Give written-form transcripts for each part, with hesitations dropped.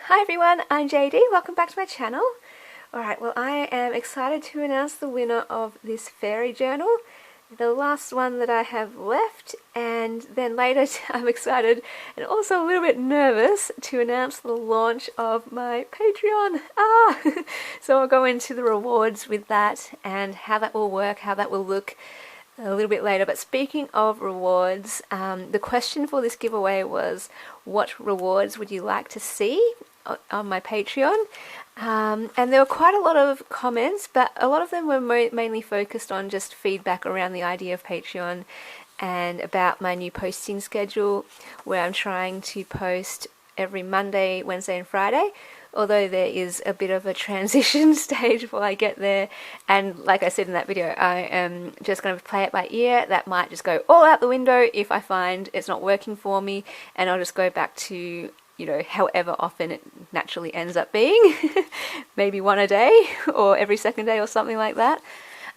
Hi everyone, I'm JD. Welcome back to my channel. Alright, well I am excited to announce the winner of this fairy journal. The last one that I have left, and then later I'm excited and also a little bit nervous to announce the launch of my Patreon. So I'll go into the rewards with that and how that will work, how that will look a little bit later. But speaking of rewards, the question for this giveaway was, what rewards would you like to see on my Patreon? And there were quite a lot of comments, but a lot of them were mainly focused on just feedback around the idea of Patreon and about my new posting schedule, where I'm trying to post every Monday, Wednesday and Friday, although there is a bit of a transition stage before I get there. And like I said in that video, I am just going to play it by ear. That might just go all out the window if I find it's not working for me, and I'll just go back to, you know, however often it naturally ends up being. Maybe one a day or every second day or something like that.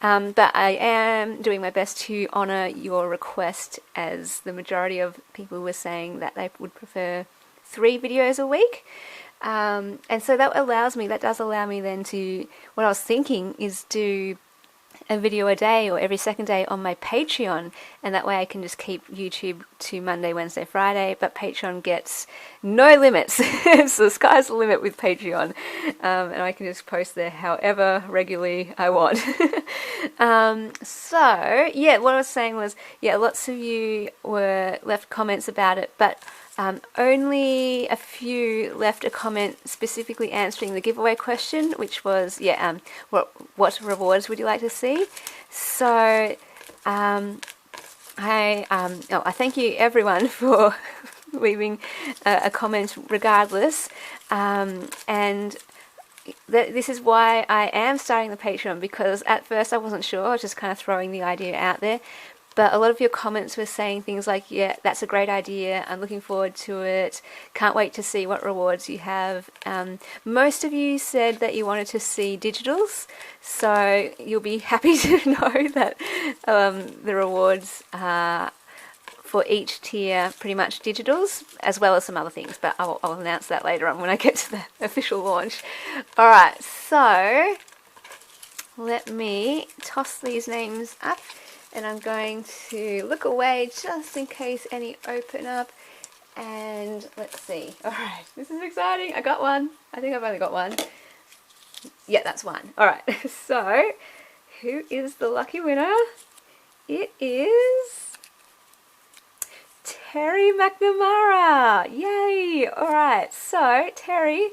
But I am doing my best to honour your request, as the majority of people were saying that they would prefer 3 videos a week. And so that does allow me then to, what I was thinking is do a video a day or every second day on my Patreon, and that way I can just keep YouTube to Monday, Wednesday, Friday, but Patreon gets no limits. So the sky's the limit with Patreon, and I can just post there however regularly I want. So yeah, what I was saying was, yeah, lots of you left comments about it, but only a few left a comment specifically answering the giveaway question, which was, what rewards would you like to see? So I thank you everyone for leaving a comment regardless, and this is why I am starting the Patreon, because at first I wasn't sure. I was just kind of throwing the idea out there. But a lot of your comments were saying things like, yeah, that's a great idea, I'm looking forward to it, can't wait to see what rewards you have. Most of you said that you wanted to see digitals, so you'll be happy to know that the rewards are for each tier pretty much digitals, as well as some other things, but I'll announce that later on when I get to the official launch. Alright, so let me toss these names up. And I'm going to look away just in case any open up. And let's see. Alright, this is exciting. I got one. I think I've only got one. Yeah, that's one. Alright, so who is the lucky winner? It is Terry McNamara. Yay! Alright, so Terry,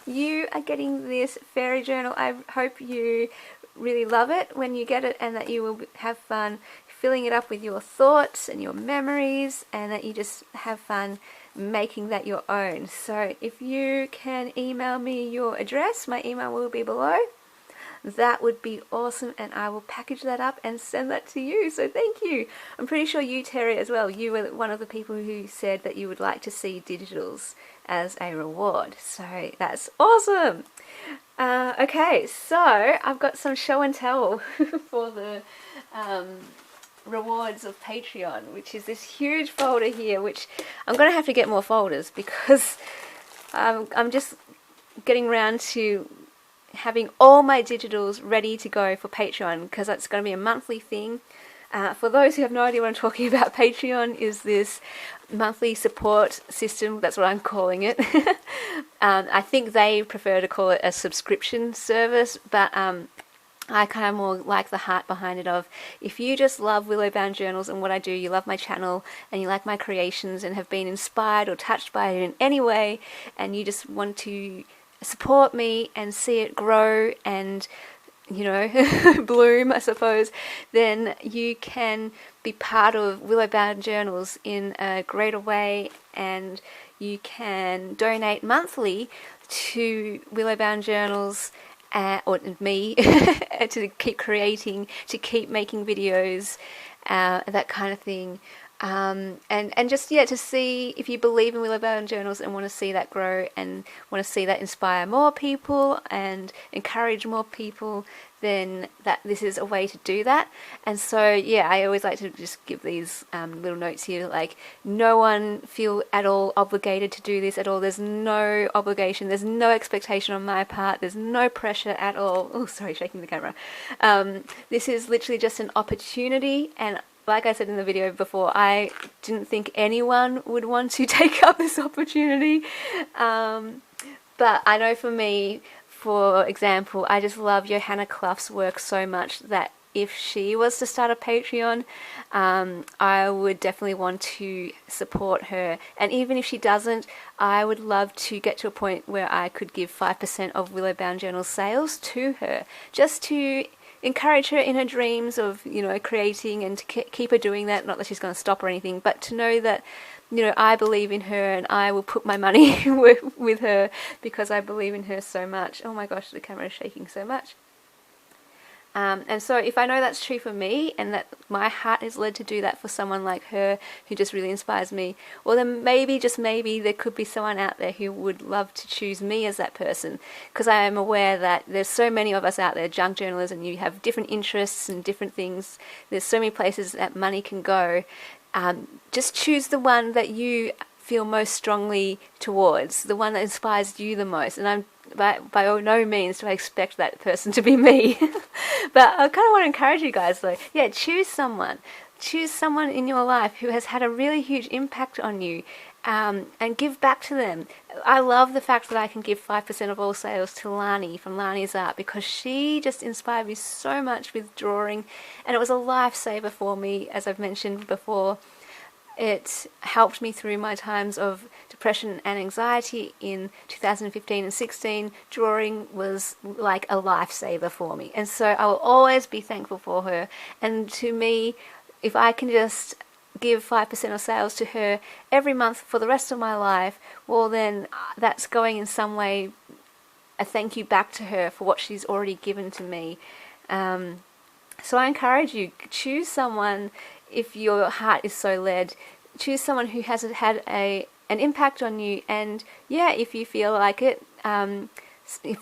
you are getting this fairy journal. I hope you really love it when you get it, and that you will have fun filling it up with your thoughts and your memories, and that you just have fun making that your own. So if you can email me your address, my email will be below. That would be awesome, and I will package that up and send that to you. So thank you. I'm pretty sure you, Terry, as well, you were one of the people who said that you would like to see digitals as a reward. So that's awesome. Okay, so I've got some show and tell for the rewards of Patreon, which is this huge folder here, which I'm going to have to get more folders, because I'm just getting around to having all my digitals ready to go for Patreon, because that's going to be a monthly thing. For those who have no idea what I'm talking about, Patreon is this monthly support system. That's what I'm calling it. I think they prefer to call it a subscription service, but I kind of more like the heart behind it of, if you just love Willowbound Journals and what I do, you love my channel and you like my creations and have been inspired or touched by it in any way, and you just want to support me and see it grow and, you know, bloom, I suppose, then you can be part of Willowbound Journals in a greater way, and you can donate monthly to Willowbound Journals or me to keep creating, to keep making videos, that kind of thing. And just to see if you believe in Willow Bound Journals and want to see that grow and want to see that inspire more people and encourage more people, then that this is a way to do that. And so I always like to just give these little notes here, like, no one feel at all obligated to do this at all. There's no obligation, there's no expectation on my part, there's no pressure at all. Oh, sorry, shaking the camera. This is literally just an opportunity, and like I said in the video before, I didn't think anyone would want to take up this opportunity. But I know for me, for example, I just love Johanna Clough's work so much that if she was to start a Patreon, I would definitely want to support her. And even if she doesn't, I would love to get to a point where I could give 5% of Willow Bound Journal sales to her, just to encourage her in her dreams of, creating, and to keep her doing that. Not that she's going to stop or anything, but to know that, I believe in her and I will put my money with her because I believe in her so much. Oh my gosh, the camera is shaking so much. And so if I know that's true for me and that my heart is led to do that for someone like her who just really inspires me, well then maybe, just maybe, there could be someone out there who would love to choose me as that person, because I am aware that there's so many of us out there, junk journalists, and you have different interests and different things. There's so many places that money can go. Just choose the one that you feel most strongly towards, the one that inspires you the most. And I'm by no means do I expect that person to be me. But I kind of want to encourage you guys though. Choose someone. Choose someone in your life who has had a really huge impact on you, and give back to them. I love the fact that I can give 5% of all sales to Lani from Lani's Art, because she just inspired me so much with drawing, and it was a lifesaver for me, as I've mentioned before. It helped me through my times of depression and anxiety in 2015 and 16. Drawing was like a lifesaver for me, and so I will always be thankful for her. And to me, if I can just give 5% of sales to her every month for the rest of my life, well then that's going in some way a thank you back to her for what she's already given to me. So I encourage you, choose someone. If your heart is so led, choose someone who has had an impact on you, and if you feel like it,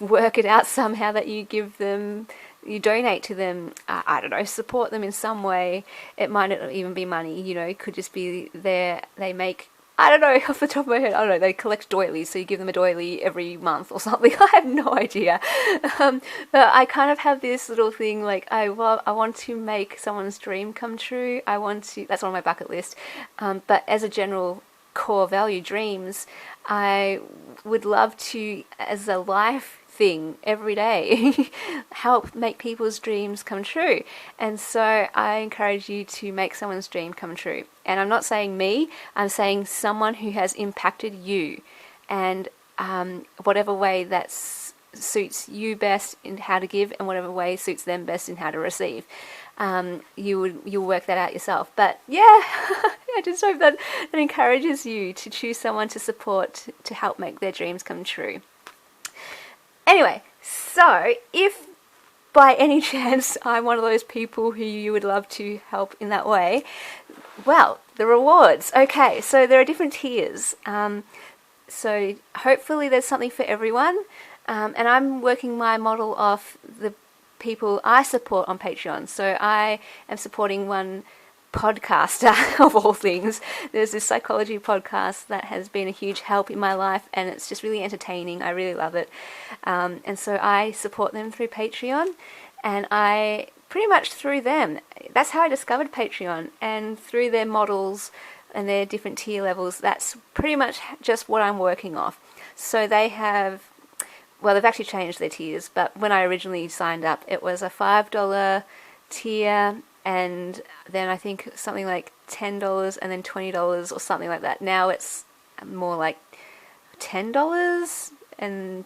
work it out somehow that you give them, you donate to them, I don't know, support them in some way. It might not even be money, it could just be they make, I don't know, off the top of my head, I don't know, they collect doilies, so you give them a doily every month or something. I have no idea. But I kind of have this little thing, like, I want to make someone's dream come true. That's on my bucket list. But as a general core value, dreams, I would love to, as a life thing every day, help make people's dreams come true. And so I encourage you to make someone's dream come true. And I'm not saying me, I'm saying someone who has impacted you, and whatever way that suits you best in how to give, and whatever way suits them best in how to receive. You'll work that out yourself. But I just hope that encourages you to choose someone to support, to help make their dreams come true. Anyway, so if by any chance I'm one of those people who you would love to help in that way, well, the rewards. Okay, so there are different tiers. So hopefully there's something for everyone. And I'm working my model off the people I support on Patreon. So I am supporting one podcaster of all things. There's this psychology podcast that has been a huge help in my life, and it's just really entertaining. I really love it. And so I support them through Patreon, and I pretty much through them, that's how I discovered Patreon, and through their models and their different tier levels, that's pretty much just what I'm working off. So they have, well, they've actually changed their tiers, but when I originally signed up, it was a $5 tier, and then I think something like $10 and then $20 or something like that. Now it's more like $10 and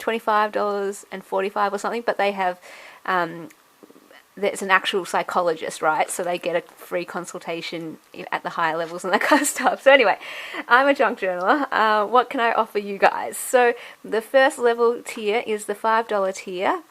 $25 and $45 or something, but they have, there's an actual psychologist, right? So they get a free consultation at the higher levels and that kind of stuff. So anyway, I'm a junk journaler. What can I offer you guys? So the first level tier is the $5 tier.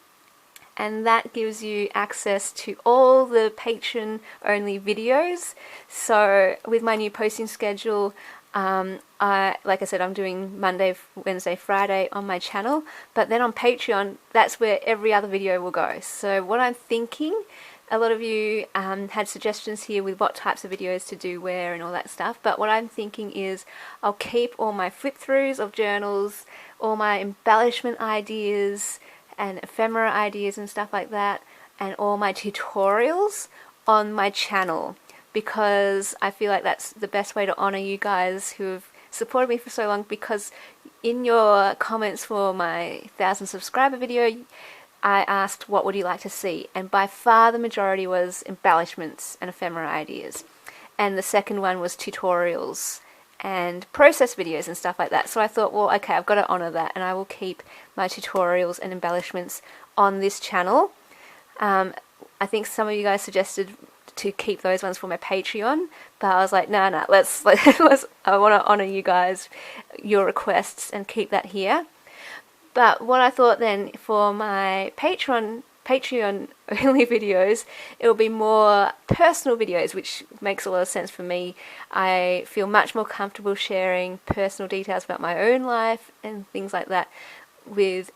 and that gives you access to all the Patreon only videos. So with my new posting schedule, like I said, I'm doing Monday, Wednesday, Friday on my channel, but then on Patreon, that's where every other video will go. So what I'm thinking, a lot of you had suggestions here with what types of videos to do where and all that stuff, but what I'm thinking is I'll keep all my flip throughs of journals, all my embellishment ideas and ephemera ideas and stuff like that, and all my tutorials on my channel, because I feel like that's the best way to honor you guys who have supported me for so long. Because in your comments for my 1,000 subscriber video, I asked what would you like to see, and by far the majority was embellishments and ephemera ideas, and the second one was tutorials and process videos and stuff like that. So I thought, well, okay, I've got to honor that, and I will keep my tutorials and embellishments on this channel. I think some of you guys suggested to keep those ones for my Patreon, but I was like, no, let's I want to honor you guys, your requests, and keep that here. But what I thought then for my Patreon only videos, it will be more personal videos, which makes a lot of sense for me. I feel much more comfortable sharing personal details about my own life and things like that with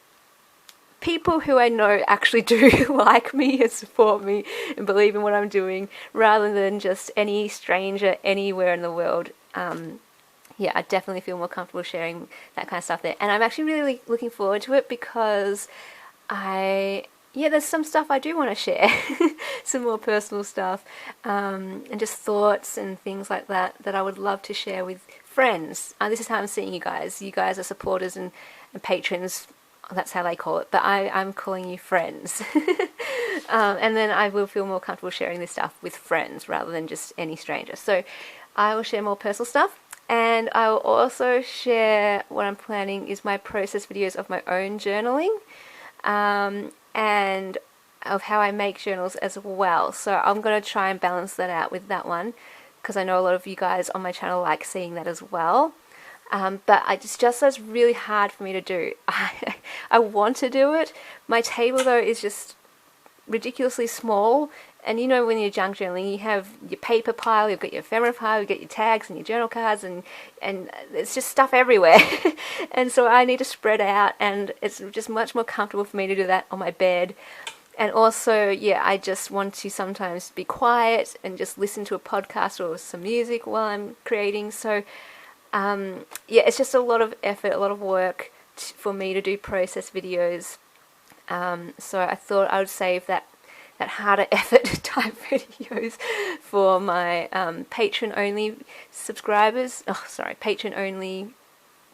people who I know actually do like me and support me and believe in what I'm doing, rather than just any stranger anywhere in the world. Yeah, I definitely feel more comfortable sharing that kind of stuff there. And I'm actually really looking forward to it, because there's some stuff I do want to share, some more personal stuff, and just thoughts and things like that I would love to share with friends. This is how I'm seeing you guys. You guys are supporters and patrons. That's how they call it, but I'm calling you friends. And then I will feel more comfortable sharing this stuff with friends rather than just any stranger. So I will share more personal stuff, and I will also share what I'm planning is my process videos of my own journaling, and of how I make journals as well. So I'm going to try and balance that out with that one, because I know a lot of you guys on my channel like seeing that as well. But it's just that's really hard for me to do. I want to do it. My table though is just ridiculously small, and you know when you're junk journaling, you have your paper pile, you've got your ephemera pile, you've got your tags and your journal cards, and it's just stuff everywhere. And so I need to spread out, and it's just much more comfortable for me to do that on my bed. And also, yeah, I just want to sometimes be quiet and just listen to a podcast or some music while I'm creating. So yeah, it's just a lot of effort, a lot of work for me to do process videos. So I thought I would save that harder effort type videos for my Patreon only subscribers. Patreon only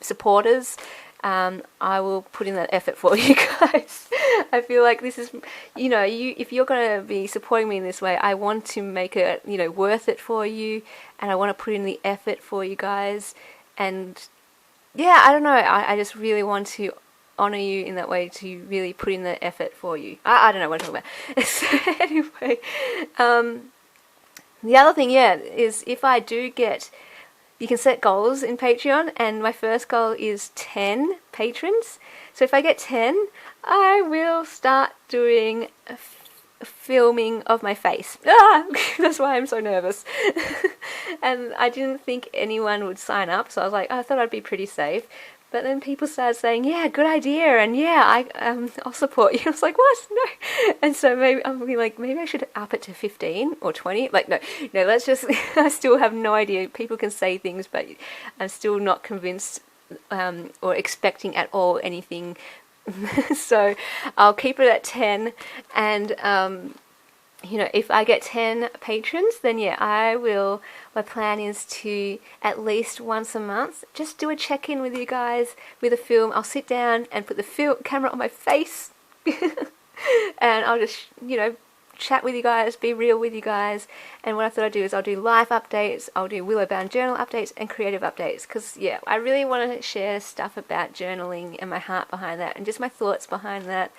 supporters. I will put in that effort for you guys. I feel like this is, if you're going to be supporting me in this way, I want to make it, worth it for you, and I want to put in the effort for you guys. And yeah, I don't know, I just really want to honor you in that way, to really put in the effort for you. I don't know what I'm talking about. So anyway, the other thing, is if I do get, you can set goals in Patreon, and my first goal is 10 patrons. So if I get 10, I will start doing filming of my face. That's why I'm so nervous. And I didn't think anyone would sign up, so I was like, I thought I'd be pretty safe. But then people started saying, yeah, good idea, and yeah, I'll support you. I was like, what? No. And so maybe I should up it to 15 or 20. Like, no, let's just, I still have no idea. People can say things, but I'm still not convinced or expecting at all anything. So I'll keep it at 10, and if I get 10 patrons, then yeah, my plan is to at least once a month just do a check-in with you guys with a film. I'll sit down and put the camera on my face and I'll just, chat with you guys, be real with you guys. And what I thought I'd do is I'll do life updates, I'll do Willow Bound Journal updates and creative updates, because yeah, I really want to share stuff about journaling and my heart behind that and just my thoughts behind that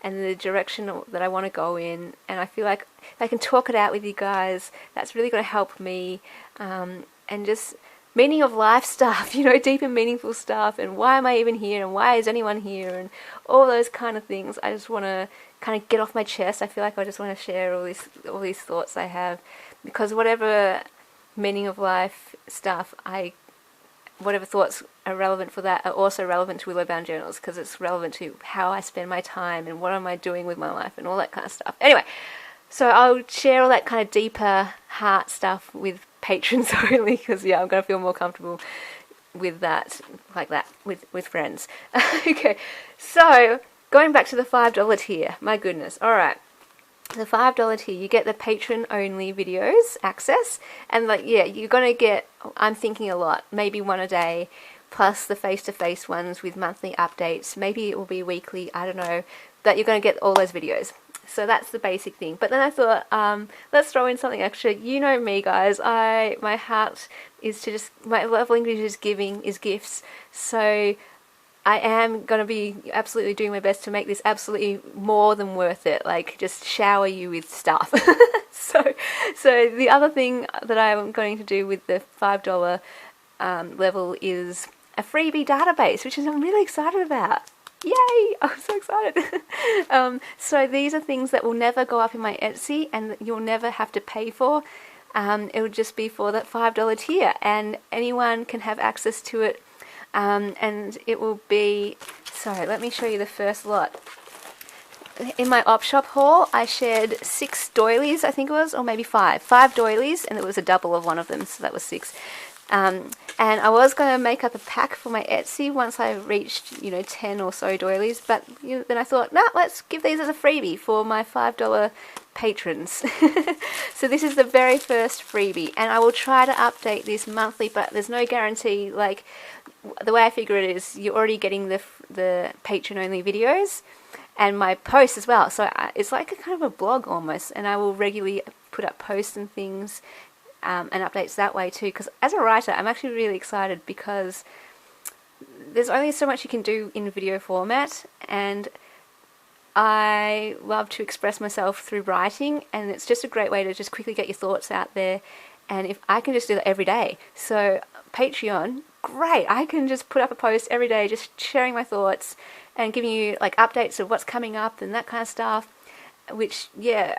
and the direction that I want to go in. And I feel like if I can talk it out with you guys, that's really going to help me, and just meaning of life stuff, deep and meaningful stuff, and why am I even here, and why is anyone here, and all those kind of things. I just want to kind of get off my chest. I feel like I just want to share all these thoughts I have, because whatever meaning of life stuff whatever thoughts are relevant for that are also relevant to Willowbound Journals, because it's relevant to how I spend my time and what am I doing with my life and all that kind of stuff. Anyway, so I'll share all that kind of deeper heart stuff with patrons only, because yeah, I'm going to feel more comfortable with that, like that, with friends. Okay, so going back to the $5 tier, my goodness, alright. The $5 tier, you get the patron only videos access, and like, yeah, you're gonna get, I'm thinking a lot, maybe one a day, plus the face-to-face ones with monthly updates. Maybe it will be weekly, I don't know, but you're gonna get all those videos. So that's the basic thing. But then I thought, let's throw in something extra. You know me, guys, my heart is to just, my love language is giving, is gifts. So I am going to be absolutely doing my best to make this absolutely more than worth it, like just shower you with stuff. So the other thing that I'm going to do with the $5 level is a freebie database, which I'm really excited about. Yay! I'm so excited. So these are things that will never go up in my Etsy and that you'll never have to pay for. It would just be for that $5 tier, and anyone can have access to it. And it will be, sorry, let me show you the first lot. In my op shop haul, I shared 6 doilies, I think it was, or maybe 5 doilies, and it was a double of one of them, so that was 6. And I was going to make up a pack for my Etsy once I reached, 10 or so doilies, but then I thought, nah, let's give these as a freebie for my $5 patrons. So this is the very first freebie, and I will try to update this monthly, but there's no guarantee. Like, the way I figure it is, you're already getting the patron only videos and my posts as well, so it's like a kind of a blog almost, and I will regularly put up posts and things and updates that way too, because as a writer I'm actually really excited, because there's only so much you can do in video format, and I love to express myself through writing, and it's just a great way to just quickly get your thoughts out there. And if I can just do that every day, so Patreon, great, I can just put up a post every day just sharing my thoughts and giving you like updates of what's coming up and that kind of stuff, which, yeah,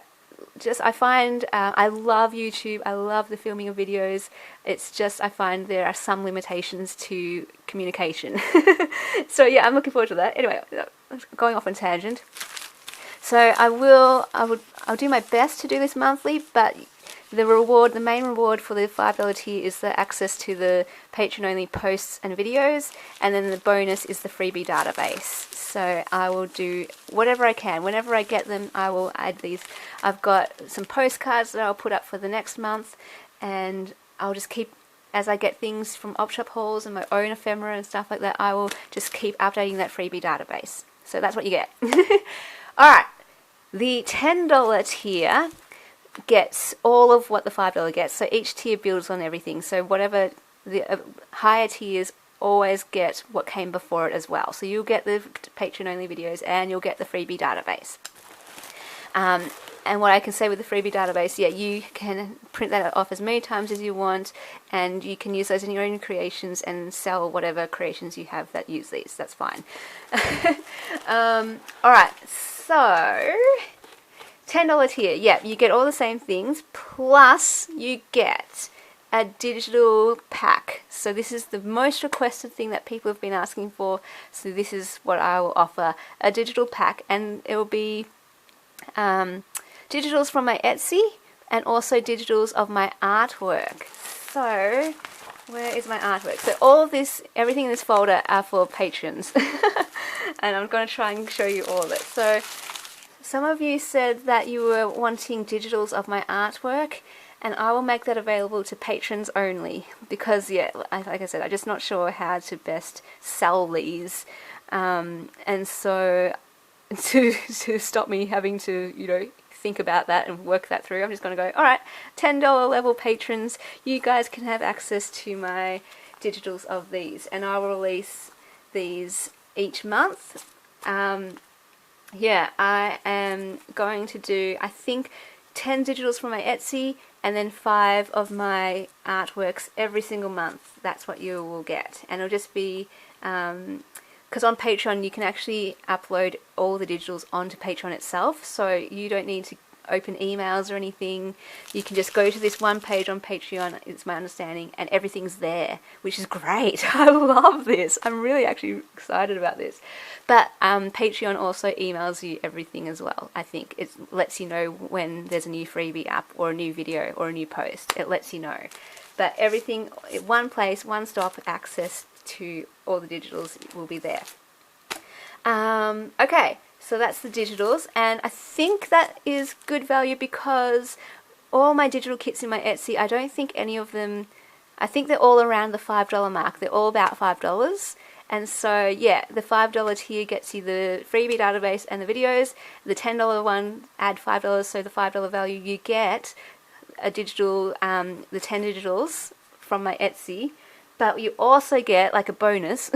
just I find I love YouTube, I love the filming of videos. It's just I find there are some limitations to communication. So yeah, I'm looking forward to that. Anyway, going off on tangent. So I'll do my best to do this monthly, but the main reward for the $5 tier is the access to the patron-only posts and videos, and then the bonus is the freebie database. So I will do whatever I can. Whenever I get them, I will add these. I've got some postcards that I'll put up for the next month, and I'll just keep, as I get things from op shop hauls and my own ephemera and stuff like that, I will just keep updating that freebie database. So that's what you get. Alright, the $10 tier gets all of what the $5 gets. So each tier builds on everything. So whatever the higher tiers always get what came before it as well. So you'll get the patron only videos and you'll get the freebie database. And what I can say with the freebie database, yeah, you can print that off as many times as you want, and you can use those in your own creations and sell whatever creations you have that use these. That's fine. Alright, so $10 tier, yeah, you get all the same things, plus you get a digital pack. So this is the most requested thing that people have been asking for, so this is what I will offer, a digital pack, and it will be digitals from my Etsy and also digitals of my artwork. So where is my artwork? So all of this, everything in this folder are for patrons. And I'm going to try and show you all of it. So some of you said that you were wanting digitals of my artwork, and I will make that available to patrons only, because yeah, like I said, I'm just not sure how to best sell these, and so to stop me having to think about that and work that through, I'm just going to go, alright, $10 level patrons, you guys can have access to my digitals of these, and I will release these each month. Yeah, I am going to do, I think, 10 digitals from my Etsy and then 5 of my artworks every single month. That's what you will get, and it'll just be because on Patreon you can actually upload all the digitals onto Patreon itself, so you don't need to open emails or anything. You can just go to this one page on Patreon, it's my understanding, and everything's there, which is great. I love this. I'm really actually excited about this. But Patreon also emails you everything as well. I think it lets you know when there's a new freebie app or a new video or a new post. It lets you know. But everything, one place, one stop access to all the digitals will be there. Okay, so that's the digitals, and I think that is good value because all my digital kits in my Etsy, I don't think any of them, I think they're all around the $5 mark. They're all about $5. And so, yeah, the $5 tier gets you the freebie database and the videos. The $10 one, add $5, so the $5 value, you get a digital, the 10 digitals from my Etsy. But you also get, like a bonus,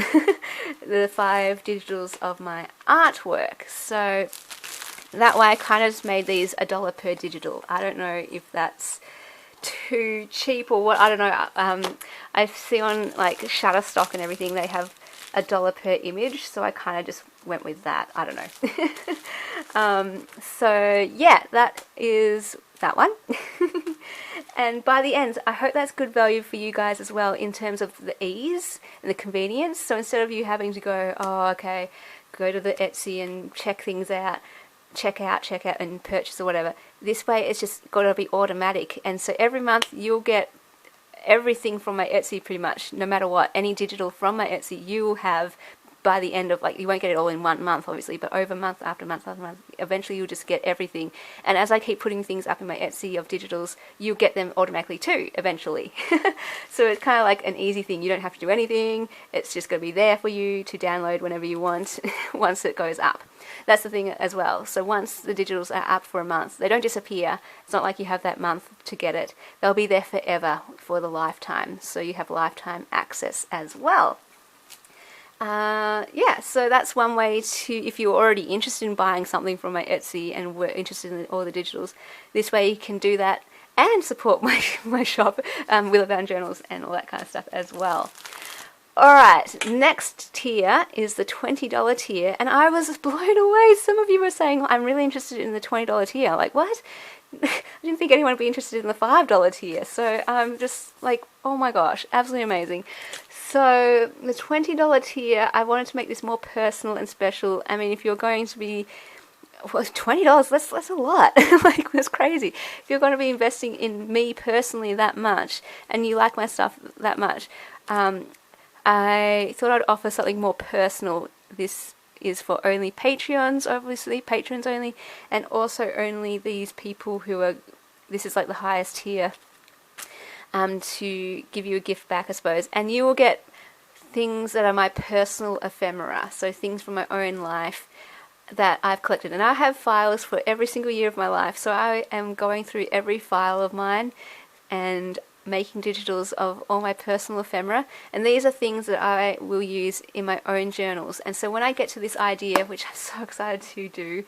the 5 digitals of my artwork. So that way I kind of just made these $1 per digital. I don't know if that's too cheap or what, I don't know. I see on like Shutterstock and everything, they have $1 per image, so I kind of just went with that. I don't know. So yeah, that is that one. And by the end, I hope that's good value for you guys as well in terms of the ease and the convenience. So instead of you having to go, oh, okay, go to the Etsy and check things out, check out and purchase or whatever, this way it's just got to be automatic. And so every month you'll get everything from my Etsy pretty much, no matter what, any digital from my Etsy you will have by the end of, like, you won't get it all in 1 month obviously, but over month after month after month, eventually you'll just get everything. And as I keep putting things up in my Etsy of digitals, you'll get them automatically too eventually. So it's kind of like an easy thing. You don't have to do anything, it's just going to be there for you to download whenever you want once it goes up. That's the thing as well. So once the digitals are up for a month, they don't disappear. It's not like you have that month to get it. They'll be there forever for the lifetime. So you have lifetime access as well. Yeah, so that's one way to, if you're already interested in buying something from my Etsy and were interested in all the digitals, this way you can do that and support my shop, Willow Bound Journals and all that kind of stuff as well. Alright, next tier is the $20 tier, and I was blown away. Some of you were saying, I'm really interested in the $20 tier. Like, what? I didn't think anyone would be interested in the $5 tier. So I'm just like, oh my gosh, absolutely amazing. So the $20 tier, I wanted to make this more personal and special. I mean, if you're going to be, well, $20, that's a lot. Like, that's crazy. If you're going to be investing in me personally that much, and you like my stuff that much, I thought I'd offer something more personal. This is for only Patreons, obviously, patrons only, and also only these people who are, this is like the highest tier, to give you a gift back, I suppose. And you will get things that are my personal ephemera, so things from my own life that I've collected. And I have files for every single year of my life, so I am going through every file of mine and making digitals of all my personal ephemera, and these are things that I will use in my own journals. And so when I get to this idea, which I'm so excited to do,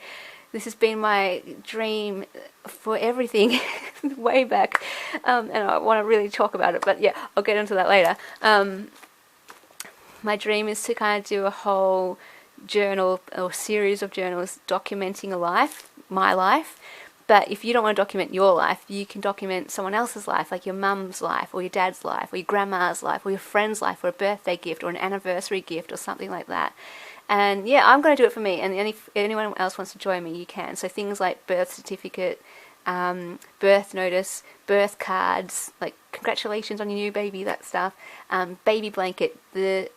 this has been my dream for everything way back, and I want to really talk about it, but yeah, I'll get into that later. My dream is to kind of do a whole journal or series of journals documenting a life, my life. But if you don't want to document your life, you can document someone else's life, like your mum's life or your dad's life or your grandma's life or your friend's life, or a birthday gift or an anniversary gift or something like that. And yeah, I'm going to do it for me, and if anyone else wants to join me, you can. So things like birth certificate, birth notice, birth cards, like congratulations on your new baby, that stuff, baby blanket, the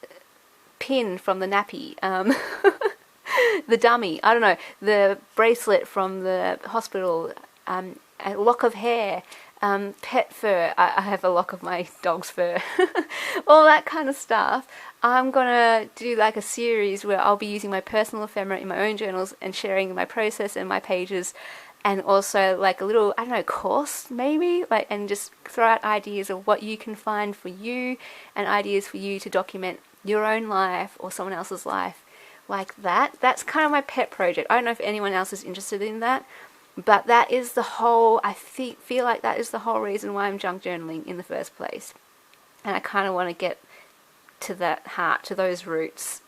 pin from the nappy, the dummy, I don't know, the bracelet from the hospital, a lock of hair, pet fur, I have a lock of my dog's fur, all that kind of stuff. I'm gonna do like a series where I'll be using my personal ephemera in my own journals and sharing my process and my pages, and also like a little, I don't know, course maybe, like, and just throw out ideas of what you can find for you and ideas for you to document your own life or someone else's life like that. That's kind of my pet project. I don't know if anyone else is interested in that, but that is the whole, I feel like that is the whole reason why I'm junk journaling in the first place. And I kind of want to to that heart, to those roots.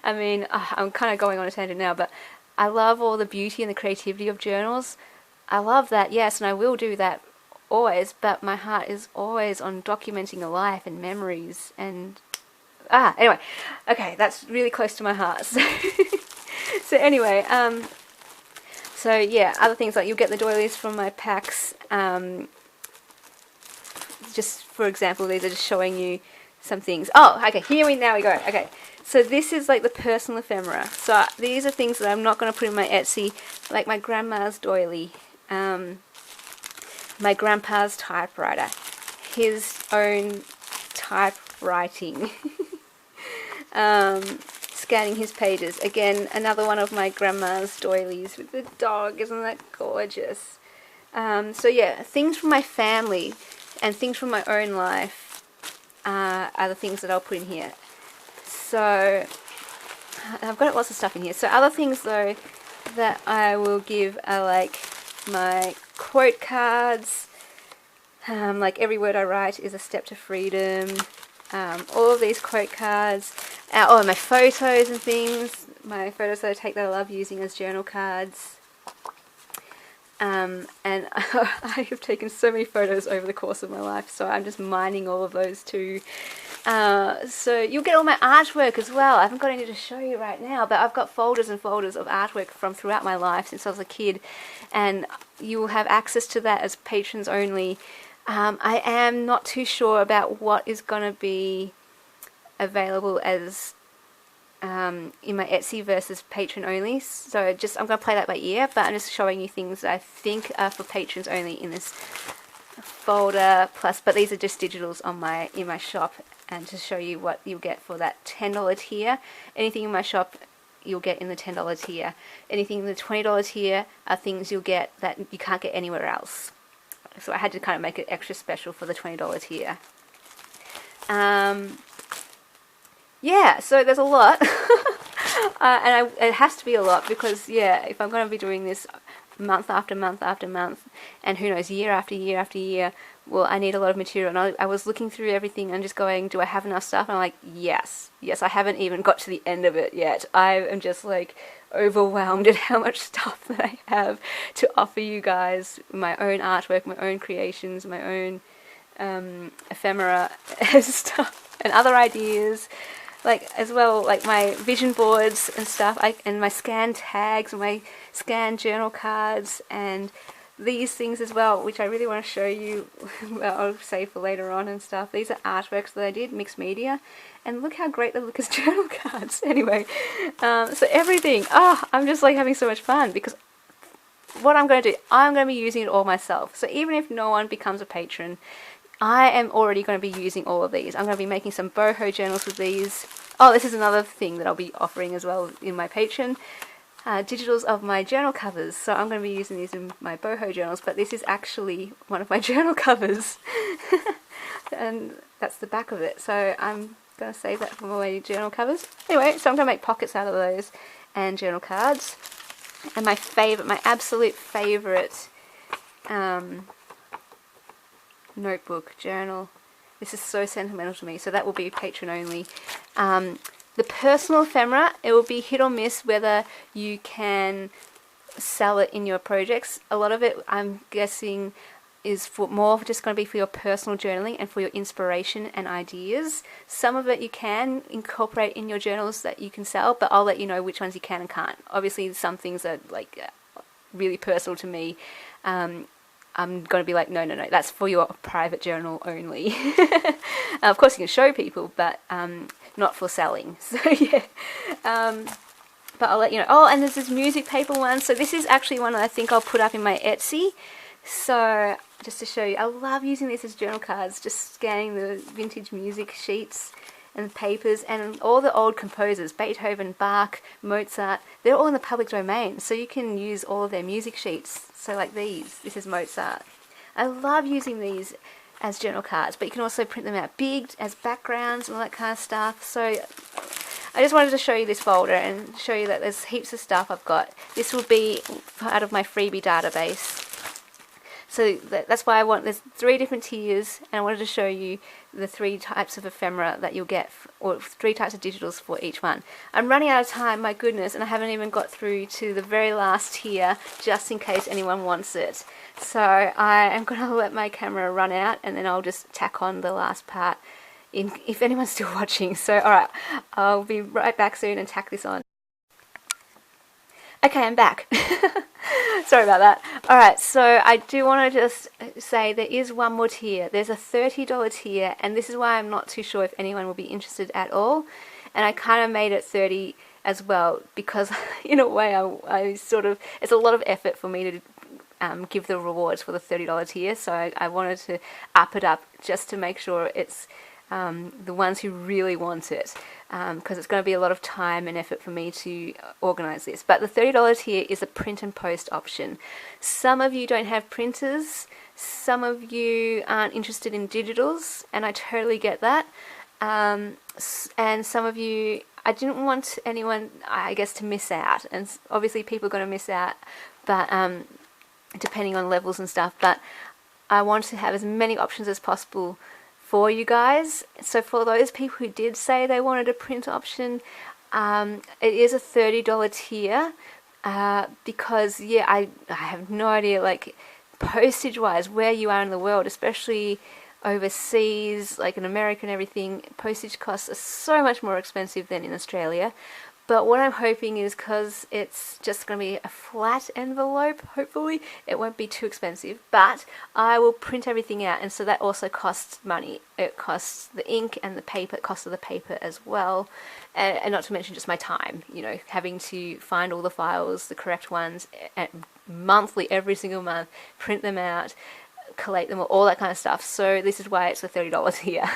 I mean, I'm kind of going on a tangent now, but I love all the beauty and the creativity of journals. I love that, yes, and I will do that always, but my heart is always on documenting a life and memories and anyway, okay, that's really close to my heart. So anyway, so yeah, other things like you'll get the doilies from my packs. Just for example, these are just showing you some things. Oh, okay, now we go. Okay, so this is like the personal ephemera. So these are things that I'm not going to put in my Etsy, like my grandma's doily, my grandpa's typewriter, his own typewriting, scanning his pages. Again, another one of my grandma's doilies with the dog. Isn't that gorgeous? So yeah, things from my family and things from my own life are the things that I'll put in here. So I've got lots of stuff in here. So other things though that I will give are like my quote cards, like every word I write is a step to freedom, all of these quote cards, my photos and things, my photos that I take that I love using as journal cards. And I have taken so many photos over the course of my life, so I'm just mining all of those too. So you'll get all my artwork as well. I haven't got any to show you right now, but I've got folders and folders of artwork from throughout my life since I was a kid, and you will have access to that as patrons only. I am not too sure about what is going to be available as in my Etsy versus patron only, so I'm going to play that by ear, but I'm just showing you things that I think are for patrons only in this folder plus, but these are just digitals in my shop, and to show you what you'll get for that $10 tier. Anything in my shop you'll get in the $10 tier. Anything in the $20 tier are things you'll get that you can't get anywhere else. So I had to kind of make it extra special for the $20 tier. Yeah, so there's a lot, and it has to be a lot because, yeah, if I'm going to be doing this month after month after month, and who knows, year after year after year, well, I need a lot of material. And I was looking through everything and just going, do I have enough stuff? And I'm like, yes, I haven't even got to the end of it yet. I am just like overwhelmed at how much stuff that I have to offer you guys, my own artwork, my own creations, my own ephemera stuff, and other ideas. Like as well, like my vision boards and stuff, and my scan tags, and my scan journal cards, and these things as well, which I really want to show you. Well, I'll save for later on and stuff. These are artworks that I did, mixed media, and look how great they look as journal cards. Anyway, so everything. I'm just like having so much fun because what I'm going to do, I'm going to be using it all myself. So even if no one becomes a patron, I am already going to be using all of these. I'm going to be making some boho journals with these. Oh, this is another thing that I'll be offering as well in my Patreon. Digitals of my journal covers. So I'm going to be using these in my boho journals, but this is actually one of my journal covers. And that's the back of it. So I'm going to save that for my journal covers. Anyway, so I'm going to make pockets out of those and journal cards. And my favourite, my absolute favourite notebook, journal. This is so sentimental to me, so that will be patron only. The personal ephemera, it will be hit or miss whether you can sell it in your projects. A lot of it, I'm guessing, is for more just going to be for your personal journaling and for your inspiration and ideas. Some of it you can incorporate in your journals that you can sell, but I'll let you know which ones you can and can't. Obviously, some things are like really personal to me. I'm going to be like, no, that's for your private journal only. Of course, you can show people, but not for selling. So, yeah. But I'll let you know. Oh, and there's this music paper one. So this is actually one that I think I'll put up in my Etsy. So just to show you, I love using these as journal cards, just scanning the vintage music sheets and papers, and all the old composers, Beethoven, Bach, Mozart, they're all in the public domain, so you can use all of their music sheets. So like these, this is Mozart. I love using these as journal cards, but you can also print them out big as backgrounds and all that kind of stuff. So I just wanted to show you this folder and show you that there's heaps of stuff I've got. This will be out of my freebie database. So that's why there's 3 different tiers, and I wanted to show you the 3 types of ephemera that you'll get, or 3 types of digitals for each one. I'm running out of time, my goodness, and I haven't even got through to the very last tier, just in case anyone wants it. So I am going to let my camera run out, and then I'll just tack on the last part if anyone's still watching. So alright, I'll be right back soon and tack this on. Okay, I'm back. Sorry about that. Alright, so I do want to just say there is one more tier. There's a $30 tier, and this is why I'm not too sure if anyone will be interested at all. And I kind of made it $30 as well, because in a way I sort of, it's a lot of effort for me to give the rewards for the $30 tier, so I wanted to up it up just to make sure it's the ones who really want it, because it's going to be a lot of time and effort for me to organize this. But the $30 tier is a print and post option. Some of you don't have printers, some of you aren't interested in digitals, and I totally get that, and some of you, I didn't want anyone, I guess, to miss out, and obviously people are going to miss out, but depending on levels and stuff, but I want to have as many options as possible for you guys. So for those people who did say they wanted a print option, it is a $30 tier, because yeah, I have no idea, like, postage wise, where you are in the world, especially overseas, like in America and everything, postage costs are so much more expensive than in Australia. But what I'm hoping is, because it's just going to be a flat envelope, hopefully it won't be too expensive, but I will print everything out, and so that also costs money. It costs the ink and the paper, cost of the paper as well, and not to mention just my time, you know, having to find all the files, the correct ones, monthly, every single month, print them out, collate them, all that kind of stuff. So this is why it's a $30 here.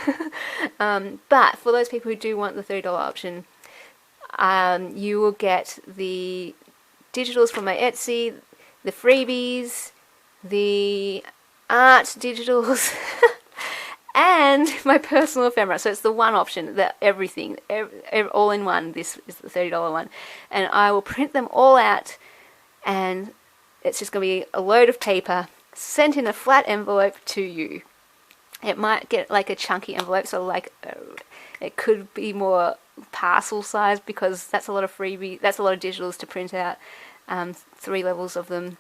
But for those people who do want the $30 option, you will get the digitals from my Etsy, the freebies, the art digitals, and my personal ephemera. So it's the one option, that everything, all in one. This is the $30 one, and I will print them all out, and it's just going to be a load of paper sent in a flat envelope to you. It might get like a chunky envelope, so like it could be more parcel size, because that's a lot of freebie, that's a lot of digitals to print out, 3 levels of them.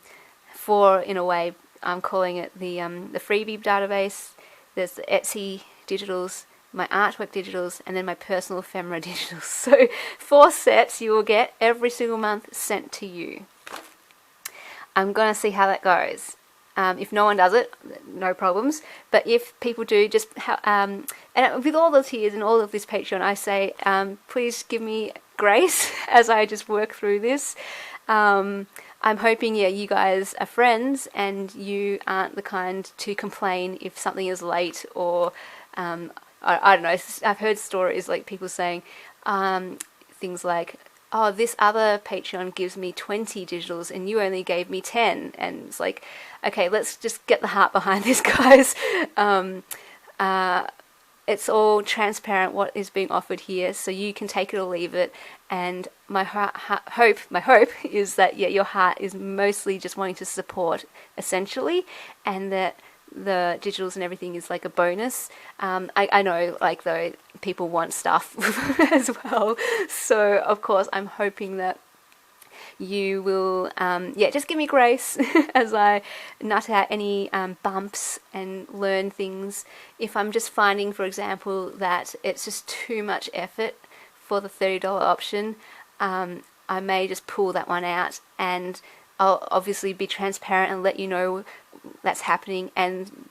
4 in a way. I'm calling it the freebie database. There's the Etsy digitals, my artwork digitals, and then my personal ephemera digitals. So 4 sets you will get every single month sent to you. I'm gonna see how that goes. If no one does it, no problems. But if people do, just and with all the tiers and all of this Patreon, I say, please give me grace as I just work through this. I'm hoping, yeah, you guys are friends and you aren't the kind to complain if something is late, or I don't know. I've heard stories like people saying things like, oh, this other Patreon gives me 20 digitals and you only gave me 10. And it's like, okay, let's just get the heart behind this, guys. It's all transparent what is being offered here, so you can take it or leave it. And my hope is that, yeah, your heart is mostly just wanting to support, essentially, and that the digitals and everything is like a bonus. I know, like, though, people want stuff as well, so of course I'm hoping that you will just give me grace as I nut out any bumps and learn things. If I'm just finding, for example, that it's just too much effort for the $30 option, I may just pull that one out, and I'll obviously be transparent and let you know that's happening. And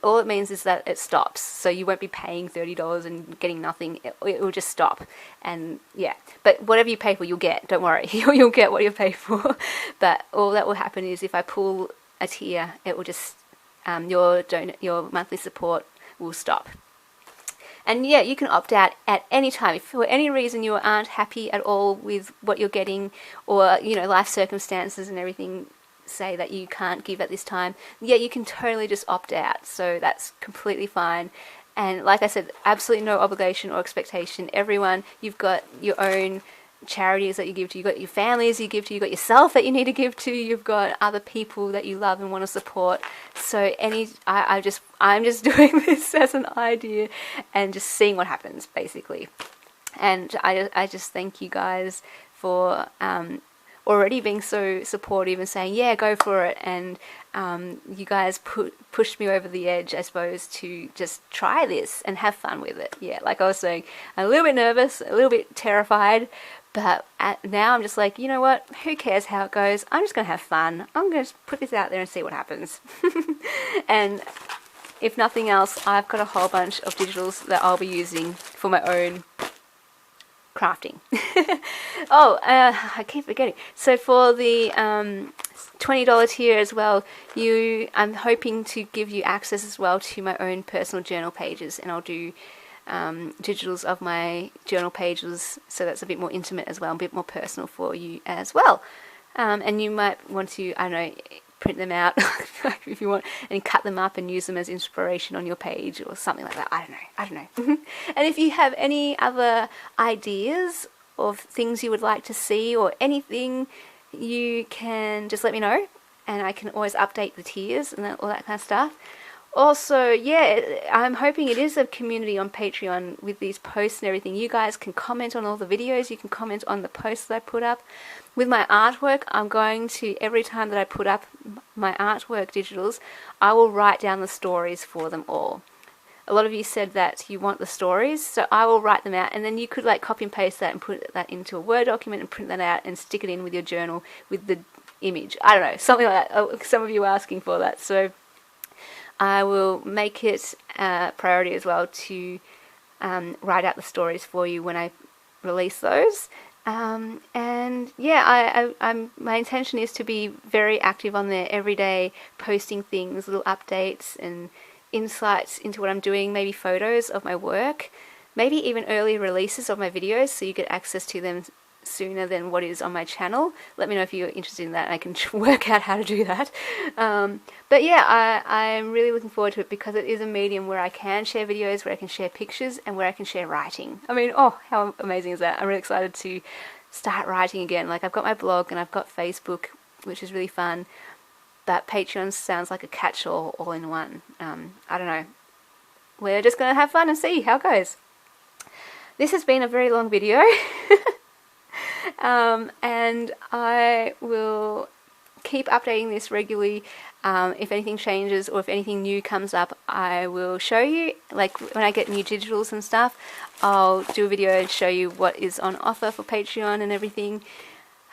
all it means is that it stops, so you won't be paying $30 and getting nothing. It will just stop. And yeah, but whatever you pay for, you'll get, don't worry. You'll get what you pay for. But all that will happen is, if I pull a tier, it will just your monthly support will stop. And yeah, you can opt out at any time. If for any reason you aren't happy at all with what you're getting, or, you know, life circumstances and everything say that you can't give at this time, yeah, you can totally just opt out. So that's completely fine. And like I said, absolutely no obligation or expectation. Everyone, you've got your own charities that you give to, you've got your families you give to, you've got yourself that you need to give to, you've got other people that you love and want to support. So I'm just doing this as an idea and just seeing what happens, basically. And I just thank you guys for already being so supportive and saying, yeah, go for it. And you guys pushed me over the edge, I suppose, to just try this and have fun with it. Yeah, like I was saying, I'm a little bit nervous, a little bit terrified, but now I'm just like, you know what, who cares how it goes? I'm just going to have fun. I'm going to put this out there and see what happens. And if nothing else, I've got a whole bunch of digitals that I'll be using for my own crafting. I keep forgetting. So for the $20 tier as well, I'm hoping to give you access as well to my own personal journal pages, and I'll do digitals of my journal pages, so that's a bit more intimate as well, a bit more personal for you as well. And you might want to, I don't know, print them out if you want, and cut them up and use them as inspiration on your page or something like that. I don't know. And if you have any other ideas of things you would like to see or anything, you can just let me know, and I can always update the tiers and all that kind of stuff. Also, yeah, I'm hoping it is a community on Patreon with these posts and everything. You guys can comment on all the videos, you can comment on the posts that I put up. With my artwork, I'm going to, every time that I put up my artwork digitals, I will write down the stories for them all. A lot of you said that you want the stories, so I will write them out, and then you could like copy and paste that and put that into a Word document and print that out and stick it in with your journal with the image. I don't know, something like that. Some of you are asking for that, so I will make it a priority as well to write out the stories for you when I release those. And yeah, my intention is to be very active on there every day, posting things, little updates and insights into what I'm doing, maybe photos of my work, maybe even early releases of my videos so you get access to them sooner than what is on my channel. Let me know if you're interested in that and I can work out how to do that. But yeah, I'm really looking forward to it because it is a medium where I can share videos, where I can share pictures, and where I can share writing. I mean, oh, how amazing is that? I'm really excited to start writing again. Like, I've got my blog and I've got Facebook, which is really fun, but Patreon sounds like a catch-all all in one. I don't know. We're just going to have fun and see how it goes. This has been a very long video. And I will keep updating this regularly. If anything changes or if anything new comes up, I will show you. Like when I get new digitals and stuff, I'll do a video and show you what is on offer for Patreon and everything.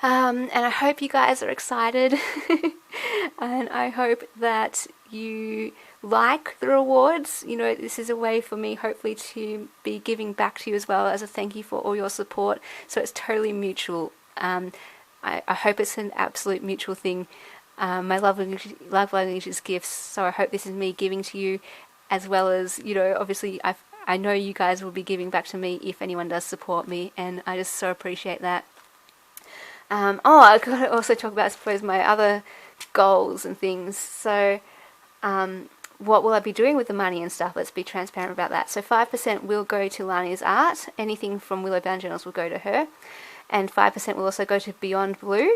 And I hope you guys are excited. And I hope that you like the rewards. You know, this is a way for me hopefully to be giving back to you as well as a thank you for all your support. So it's totally mutual. I hope it's an absolute mutual thing. My love language is gifts, so I hope this is me giving to you, as well as, you know, obviously I know you guys will be giving back to me if anyone does support me, and I just so appreciate that. I could also talk about, I suppose, my other goals and things. So what will I be doing with the money and stuff? Let's be transparent about that. So 5% will go to Lania's art. Anything from Willow Bound Journals will go to her. And 5% will also go to Beyond Blue.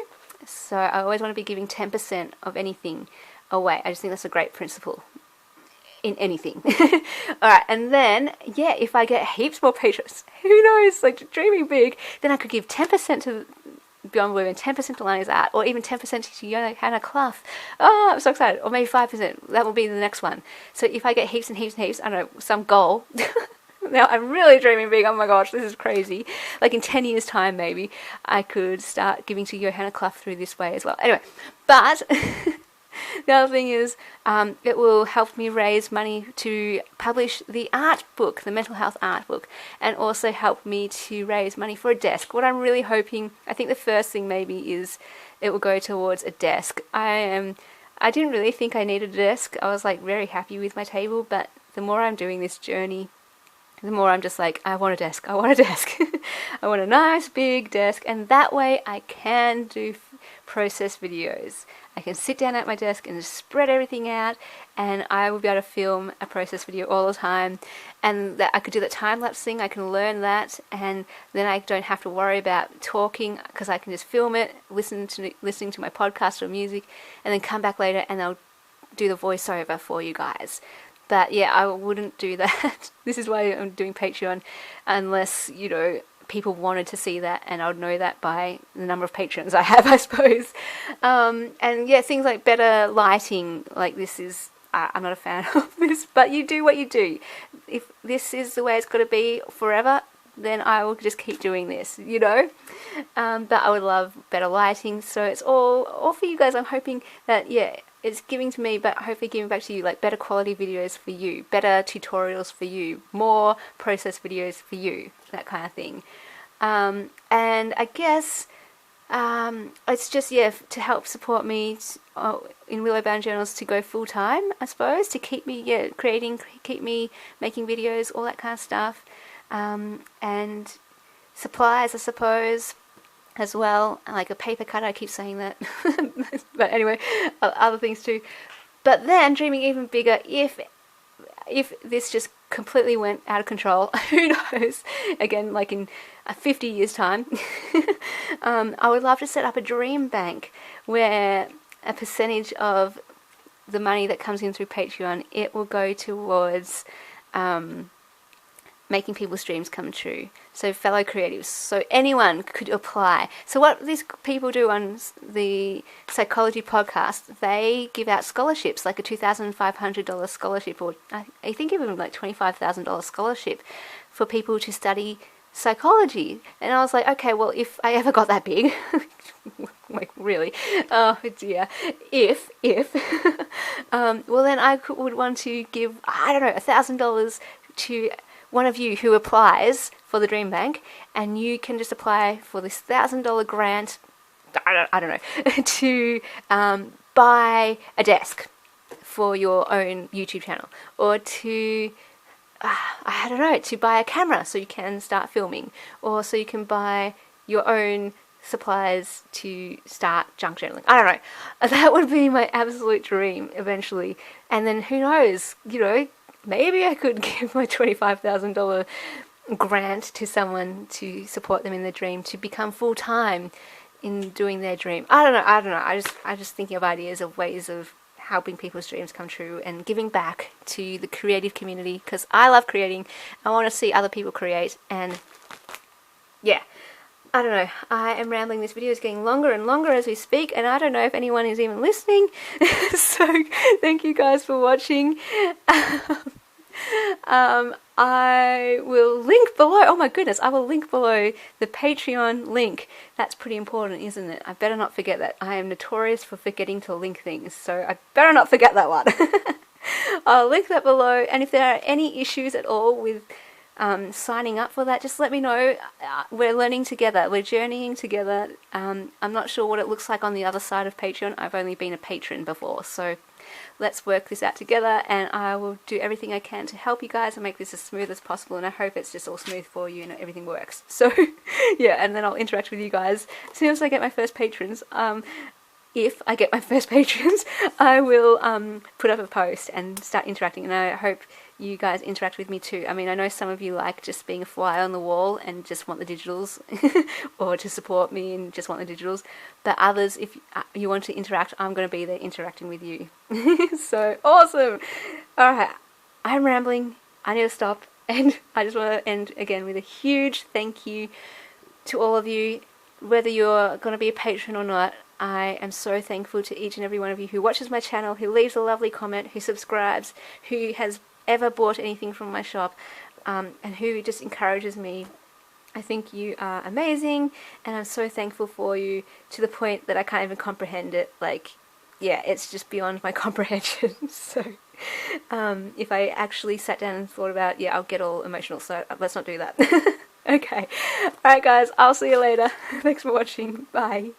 So I always want to be giving 10% of anything away. I just think that's a great principle in anything. Alright, and then, yeah, if I get heaps more patrons, who knows, like dreaming big, then I could give 10% to Beyond Blue and 10% to Lania's art, or even 10% to Hannah Clough. Oh, I'm so excited. Or maybe 5%. That will be the next one. So if I get heaps and heaps and heaps, I don't know, some goal. Now I'm really dreaming big. Oh my gosh, this is crazy. Like in 10 years time maybe I could start giving to Johanna Clough through this way as well. Anyway, but the other thing is it will help me raise money to publish the art book, the mental health art book, and also help me to raise money for a desk. What I'm really hoping, I think the first thing maybe is it will go towards a desk. I didn't really think I needed a desk. I was like very happy with my table, but the more I'm doing this journey, the more I'm just like, I want a desk. I want a desk. I want a nice big desk, and that way I can do process videos. I can sit down at my desk and just spread everything out, and I will be able to film a process video all the time, and that I could do that time-lapse thing. I can learn that, and then I don't have to worry about talking, because I can just film it, listening to my podcast or music, and then come back later and I'll do the voiceover for you guys. But yeah, I wouldn't do that. This is why I'm doing Patreon, unless, you know, people wanted to see that, and I would know that by the number of patrons I have, I suppose. And yeah, things like better lighting, like this is, I'm not a fan of this, but you do what you do. If this is the way it's got to be forever, then I will just keep doing this, you know. But I would love better lighting, so it's all for you guys. I'm hoping that, yeah, it's giving to me, but hopefully giving back to you, like better quality videos for you, better tutorials for you, more process videos for you, that kind of thing. And I guess it's just, yeah, to help support me in Willow Bound Journals to go full time, I suppose, to keep me, yeah, creating, keep me making videos, all that kind of stuff. And supplies, I suppose, as well, like a paper cutter. I keep saying that. But anyway, other things too. But then dreaming even bigger, if this just completely went out of control, who knows, again, like in 50 years time, I would love to set up a dream bank where a percentage of the money that comes in through Patreon, it will go towards making people's dreams come true. So fellow creatives, so anyone could apply. So what these people do on the Psychology podcast, they give out scholarships, like a $2,500 scholarship, or I think even like $25,000 scholarship for people to study psychology. And I was like, okay, well, if I ever got that big, like really, oh dear, if well, then I would want to give, I don't know, $1,000 to one of you who applies for the Dream Bank, and you can just apply for this $1,000 grant, I don't know, to buy a desk for your own YouTube channel, or to, I don't know, to buy a camera so you can start filming, or so you can buy your own supplies to start junk journaling. I don't know. That would be my absolute dream eventually. And then who knows, you know, maybe I could give my $25,000 grant to someone to support them in their dream, to become full-time in doing their dream. I don't know. I'm just thinking of ideas of ways of helping people's dreams come true and giving back to the creative community, because I love creating. I want to see other people create, and yeah, I don't know. I am rambling. This video is getting longer and longer as we speak, and I don't know if anyone is even listening. So thank you guys for watching. I will link below. Oh my goodness, I will link below the Patreon link. That's pretty important, isn't it? I better not forget that. I am notorious for forgetting to link things, so I better not forget that one. I'll link that below, and if there are any issues at all with signing up for that, just let me know. We're learning together, we're journeying together. I'm not sure what it looks like on the other side of Patreon. I've only been a patron before, so let's work this out together, and I will do everything I can to help you guys and make this as smooth as possible, and I hope it's just all smooth for you and everything works. So yeah, and then I'll interact with you guys as soon as I get my first patrons. If I get my first patrons, I will put up a post and start interacting, and I hope you guys interact with me too. I mean, I know some of you like just being a fly on the wall and just want the digitals, or to support me and just want the digitals, but others, if you want to interact, I'm going to be there interacting with you. So awesome. Alright, I'm rambling, I need to stop, and I just want to end again with a huge thank you to all of you, whether you're going to be a patron or not. I am so thankful to each and every one of you who watches my channel, who leaves a lovely comment, who subscribes, who has ever bought anything from my shop, and who just encourages me. I think you are amazing, and I'm so thankful for you, to the point that I can't even comprehend it. Like, yeah, it's just beyond my comprehension. So if I actually sat down and thought about, yeah, I'll get all emotional, so let's not do that. Okay, alright guys, I'll see you later. Thanks for watching, bye.